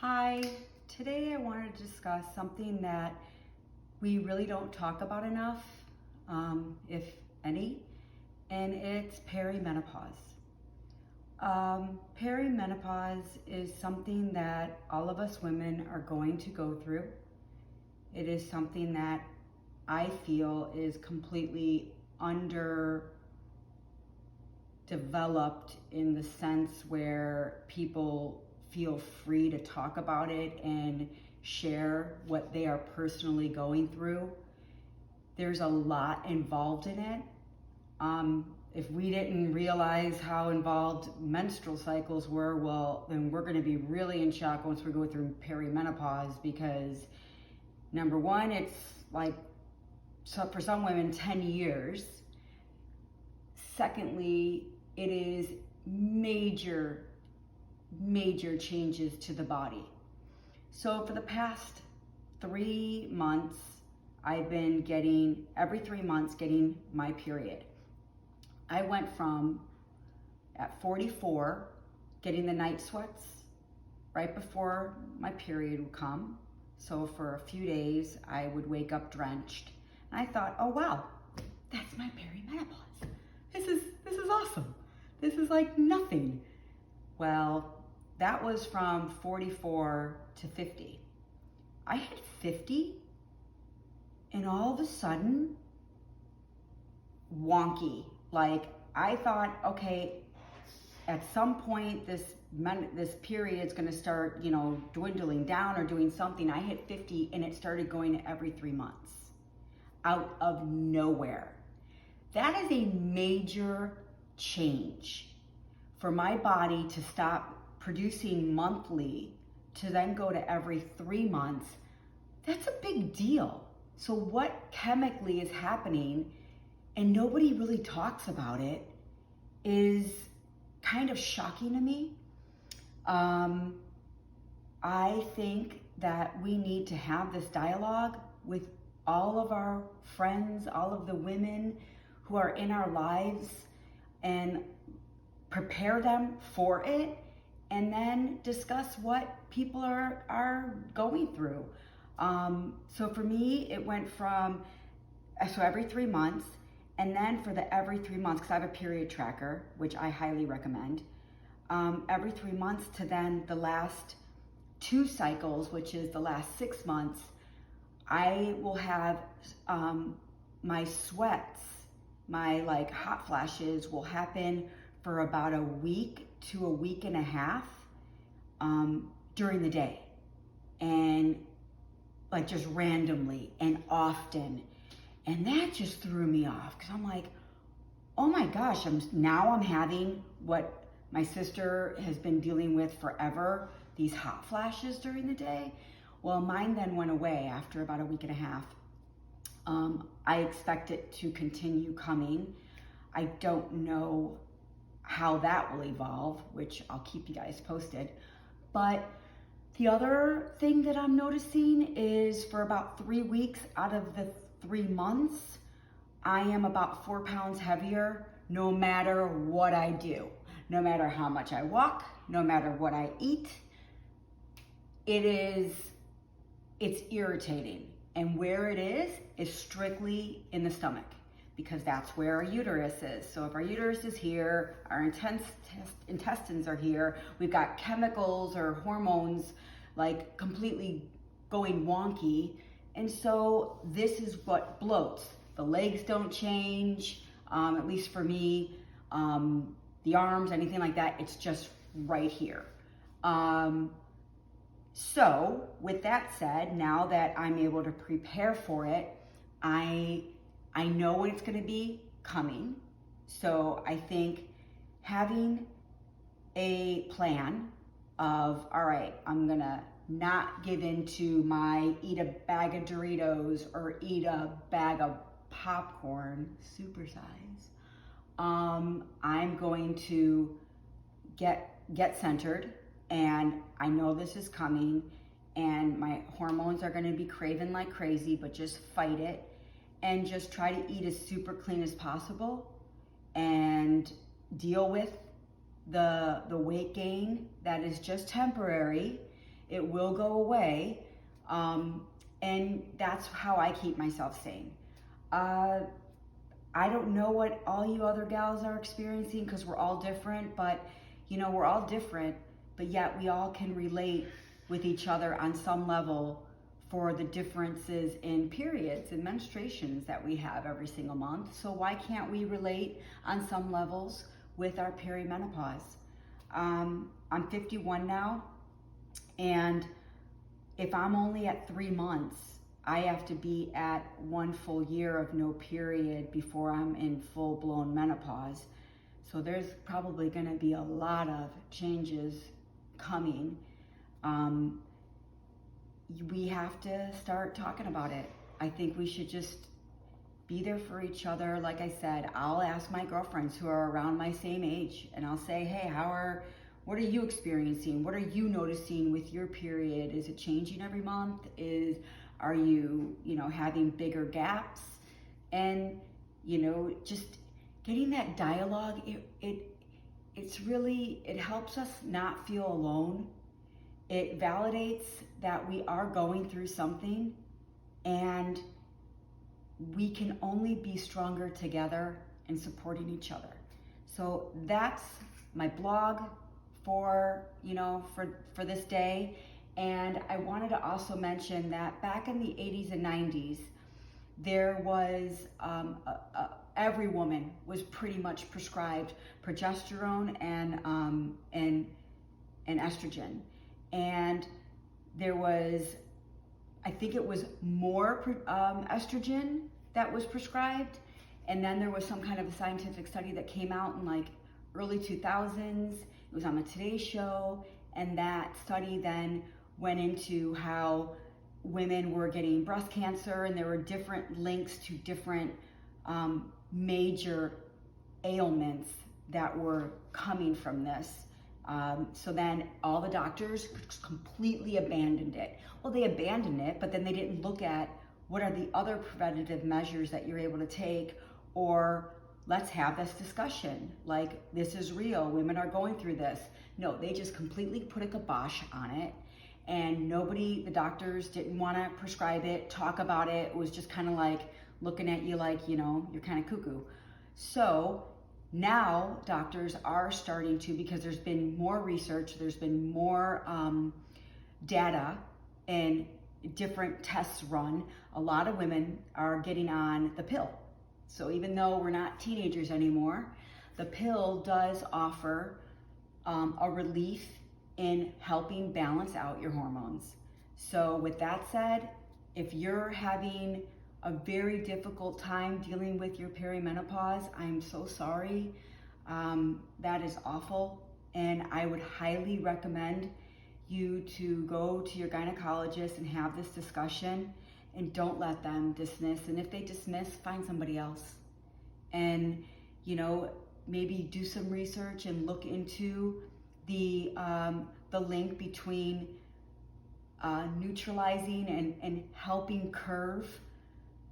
Hi, today I wanted to discuss something that we really don't talk about enough, if any, and it's peri-menopause. Peri-menopause is something that all of us women are going to go through. It is something that I feel is completely underdeveloped in the sense where people feel free to talk about it and share what they are personally going through. There's a lot involved in it. If we didn't realize how involved menstrual cycles were, well, then we're going to be really in shock once we go through perimenopause, because number one, it's like, so for some women, 10 years. Secondly, it is major changes to the body. So for the past 3 months, I've been getting, every 3 months, getting my period. I went from, at 44, getting the night sweats right before my period would come. So for a few days, I would wake up drenched. And I thought, oh wow, that's my perimenopause. This is awesome. This is like nothing. Well, that was from 44 to 50. I hit 50, and all of a sudden, wonky. Like, I thought, okay, at some point this period's gonna start, dwindling down or doing something. I hit 50 and it started going every 3 months, out of nowhere. That is a major change for my body to stop producing monthly to then go to every 3 months. That's a big deal. So what chemically is happening, and nobody really talks about it, is kind of shocking to me. I think that we need to have this dialogue with all of our friends, all of the women who are in our lives, and prepare them for it, and then discuss what people are going through. So for me, it went from, so every 3 months, and then for the every 3 months, because I have a period tracker, which I highly recommend, every 3 months to then the last 2 cycles, which is the last 6 months, I will have my sweats, my like hot flashes will happen for about a week to a week and a half during the day, and like just randomly and often. And that just threw me off, because I'm like, oh my gosh, I'm having what my sister has been dealing with forever, these hot flashes during the day. Well, mine then went away after about a week and a half. I expect it to continue coming. I don't know how that will evolve, which I'll keep you guys posted. But the other thing that I'm noticing is for about 3 weeks out of the 3 months, I am about 4 pounds heavier no matter what I do. No matter how much I walk, no matter what I eat. It's irritating. And where it is strictly in the stomach, because that's where our uterus is. So if our uterus is here, our intestines are here, we've got chemicals or hormones like completely going wonky. And so this is what bloats. The legs don't change, at least for me. The arms, anything like that, it's just right here. So with that said, now that I'm able to prepare for it, I know when it's gonna be coming. So I think having a plan of, all right, I'm gonna not give in to my eat a bag of Doritos or eat a bag of popcorn, supersize. I'm going to get centered, and I know this is coming, and my hormones are gonna be craving like crazy, but just fight it and just try to eat as super clean as possible and deal with the weight gain that is just temporary. It will go away. And that's how I keep myself sane. I don't know what all you other gals are experiencing, because we're all different, but we're all different, but yet we all can relate with each other on some level for the differences in periods and menstruations that we have every single month. So why can't we relate on some levels with our perimenopause? I'm 51 now, and if I'm only at 3 months, I have to be at 1 full year of no period before I'm in full-blown menopause. So there's probably going to be a lot of changes coming. We have to start talking about it. I think we should just be there for each other. Like I said, I'll ask my girlfriends who are around my same age, and I'll say, hey, what are you experiencing? What are you noticing with your period? Is it changing every month? Are you, having bigger gaps? And, just getting that dialogue, it helps us not feel alone. It validates that we are going through something, and we can only be stronger together and supporting each other. So that's my blog for this day. And I wanted to also mention that back in the 80s and 90s, there was every woman was pretty much prescribed progesterone and estrogen. And there was, I think it was more estrogen that was prescribed. And then there was some kind of a scientific study that came out in like early 2000s. It was on the Today Show. And that study then went into how women were getting breast cancer, and there were different links to different major ailments that were coming from this. So then all the doctors completely abandoned it. Well, they abandoned it, but then they didn't look at what are the other preventative measures that you're able to take, or let's have this discussion. Like, this is real, women are going through this. No, they just completely put a kibosh on it, and the doctors didn't want to prescribe it, talk about it. It was just kind of like looking at you like, you're kind of cuckoo. So now doctors are starting to, because there's been more research, there's been more data and different tests run, a lot of women are getting on the pill. So even though we're not teenagers anymore, the pill does offer a relief in helping balance out your hormones. So with that said, if you're having a very difficult time dealing with your perimenopause, I'm so sorry. That is awful. And I would highly recommend you to go to your gynecologist and have this discussion, and don't let them dismiss. And if they dismiss, find somebody else. And, maybe do some research and look into the link between neutralizing and helping curve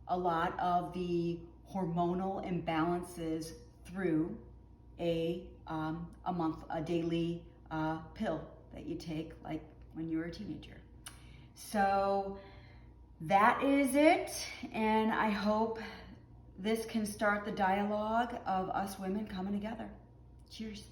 a lot of the hormonal imbalances through a daily pill that you take, like when you were a teenager. So that is it, and I hope this can start the dialogue of us women coming together. Cheers.